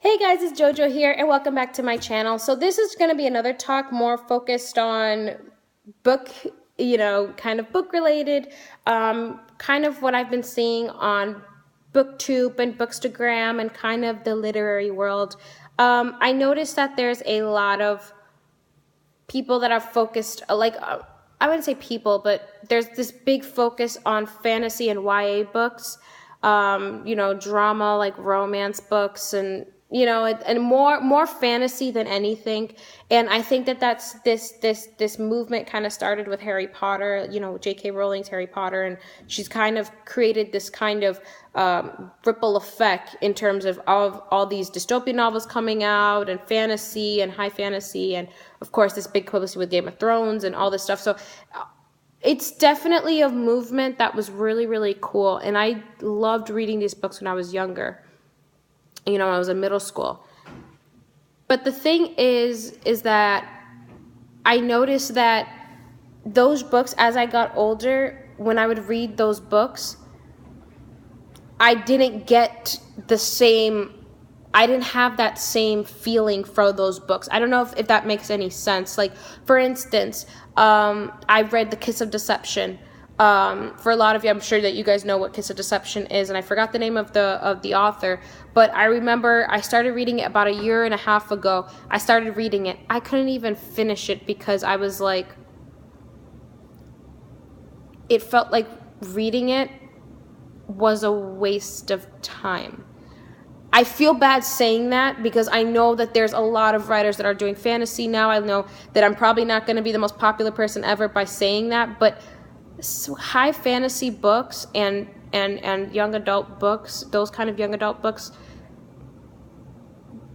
Hey guys, it's JoJo here and welcome back to my channel. So this is going to be another talk more focused on book, kind of book related, kind of what I've been seeing on BookTube and Bookstagram and kind of the literary world. I noticed that there's a lot of people that are focused, I wouldn't say people, but there's this big focus on fantasy and YA books, drama like romance books and more fantasy than anything. And I think that that's this movement kind of started with Harry Potter, J.K. Rowling's Harry Potter, and she's kind of created this kind of ripple effect in terms of all these dystopian novels coming out and fantasy and high fantasy, and of course this big publicity with Game of Thrones and all this stuff. So it's definitely a movement that was really, really cool, and I loved reading these books when I was younger. I was in middle school. But the thing is that I noticed that those books, as I got older, when I would read those books, I didn't have that same feeling for those books. I don't know if that makes any sense. Like, for instance, I read The Kiss of Deception. For a lot of you, I'm sure that you guys know what Kiss of Deception is, and I forgot the name of the author, but I remember I started reading it about a year and a half ago. I started reading it. I couldn't even finish it because I was like, it felt like reading it was a waste of time. I feel bad saying that because I know that there's a lot of writers that are doing fantasy now. I know that I'm probably not going to be the most popular person ever by saying that, but high fantasy books and young adult books, those kind of young adult books,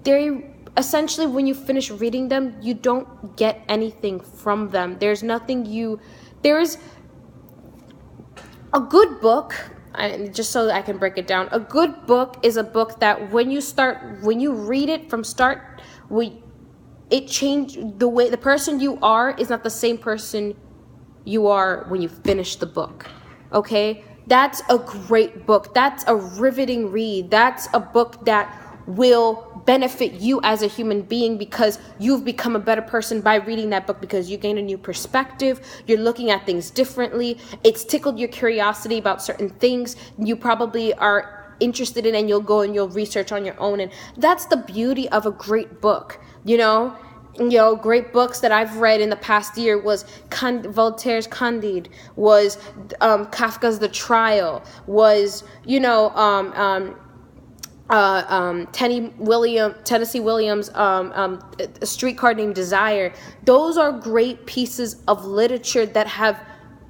they essentially, when you finish reading them, you don't get anything from them. There is a good book, just so that I can break it down. A good book is a book that when you read it from start, it changed the way the person you are is not the same person you are when you finish the book. Okay? That's a great book. That's a riveting read. That's a book that will benefit you as a human being because you've become a better person by reading that book, because you gain a new perspective. You're looking at things differently. It's tickled your curiosity about certain things you probably are interested in, and you'll go and you'll research on your own. And that's the beauty of a great book, great books that I've read in the past year was Voltaire's Candide, was Kafka's The Trial, was Tennessee Williams' A Streetcar Named Desire. Those are great pieces of literature that have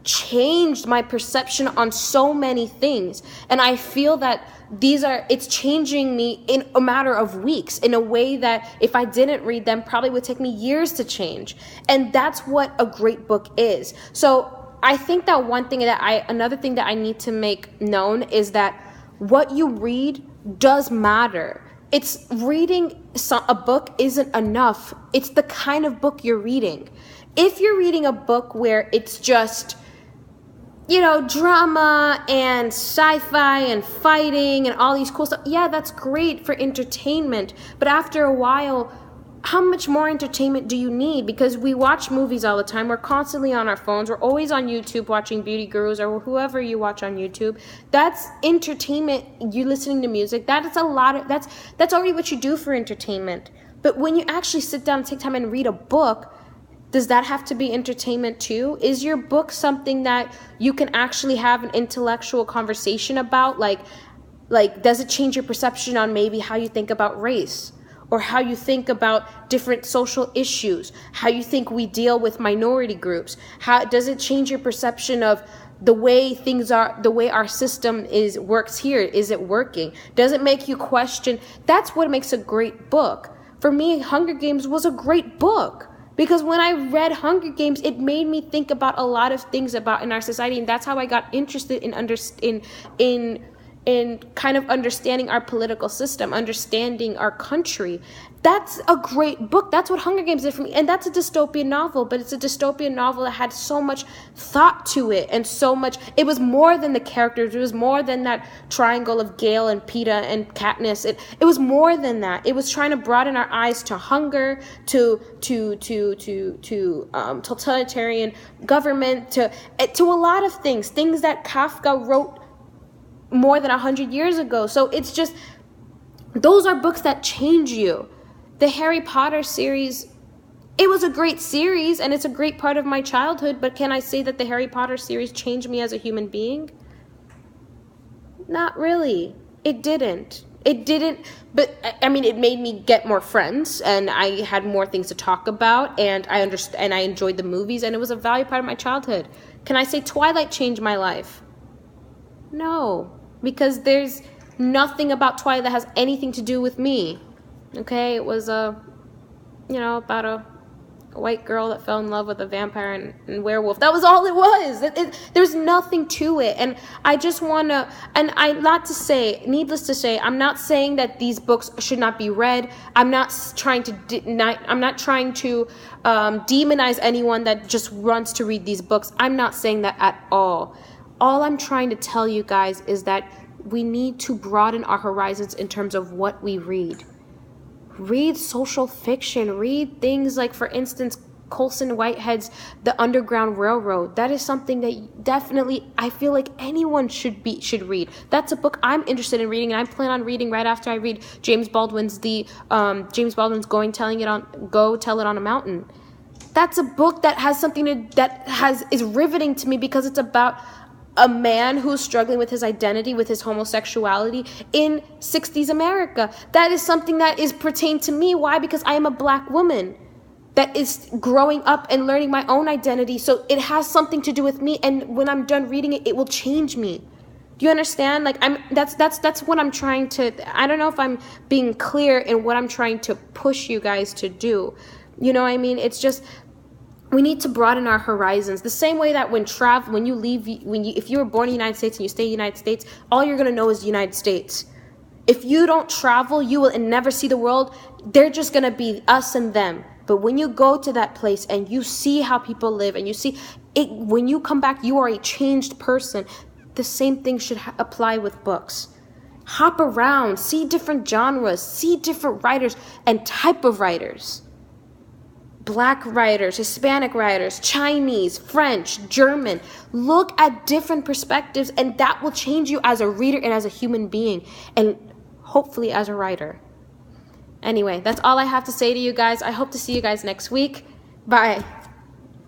changed my perception on so many things, and I feel that it's changing me in a matter of weeks in a way that if I didn't read them probably would take me years to change. And that's what a great book is. So I think that another thing that I need to make known is that what you read does matter. It's reading a book isn't enough. It's the kind of book you're reading. If you're reading a book where it's just drama and sci-fi and fighting and all these cool stuff, yeah, that's great for entertainment. But after a while, how much more entertainment do you need? Because we watch movies all the time. We're constantly on our phones. We're always on YouTube watching beauty gurus or whoever you watch on YouTube. That's entertainment. You listening to music. That's already what you do for entertainment. But when you actually sit down and take time and read a book, does that have to be entertainment too? Is your book something that you can actually have an intellectual conversation about? Like, does it change your perception on maybe how you think about race? Or how you think about different social issues? How you think we deal with minority groups? How does it change your perception of the way things are, the way our system works here? Is it working? Does it make you question? That's what makes a great book. For me, Hunger Games was a great book. Because when I read Hunger Games, it made me think about a lot of things about in our society, and that's how I got interested in in kind of understanding our political system, understanding our country. That's a great book. That's what Hunger Games did for me. And that's a dystopian novel, but it's a dystopian novel that had so much thought to it and so much. It was more than the characters. It was more than that triangle of Gale and Peeta and Katniss. It was more than that. It was trying to broaden our eyes to hunger, to totalitarian government, to a lot of things that Kafka wrote more than 100 years ago. So it's just, those are books that change you. The Harry Potter series, it was a great series and it's a great part of my childhood, but can I say that the Harry Potter series changed me as a human being? Not really. It didn't. But I mean, it made me get more friends and I had more things to talk about, and I understand, and I enjoyed the movies, and it was a valued part of my childhood. Can I say Twilight changed my life? No, because there's nothing about Twilight that has anything to do with me. Okay, it was about a white girl that fell in love with a vampire and werewolf. That was all it was. There's nothing to it. And I just want to, and needless to say, I'm not saying that these books should not be read. I'm not trying to demonize anyone that just wants to read these books. I'm not saying that at all. All I'm trying to tell you guys is that we need to broaden our horizons in terms of what we read. Read social fiction. Read things like, for instance, Colson Whitehead's The Underground Railroad. That is something that definitely I feel like anyone should read. That's a book I'm interested in reading, and I plan on reading right after I read James Baldwin's Go Tell It on a Mountain. That's a book that has something is riveting to me because it's about a man who's struggling with his identity, with his homosexuality in 60s America. That is something that is pertained to me. Why? Because I am a black woman that is growing up and learning my own identity. So it has something to do with me. And when I'm done reading it, it will change me. Do you understand? Like, that's what I'm trying to, I don't know if I'm being clear in what I'm trying to push you guys to do. You know what I mean? It's just, we need to broaden our horizons. The same way that if you were born in the United States and you stay in the United States, all you're going to know is the United States. If you don't travel, you will never see the world. They're just going to be us and them. But when you go to that place and you see how people live and you see it, when you come back, you are a changed person. The same thing should apply with books. Hop around, see different genres, see different writers and type of writers. Black writers, Hispanic writers, Chinese, French, German. Look at different perspectives, and that will change you as a reader and as a human being, and hopefully as a writer. Anyway, that's all I have to say to you guys. I hope to see you guys next week. Bye.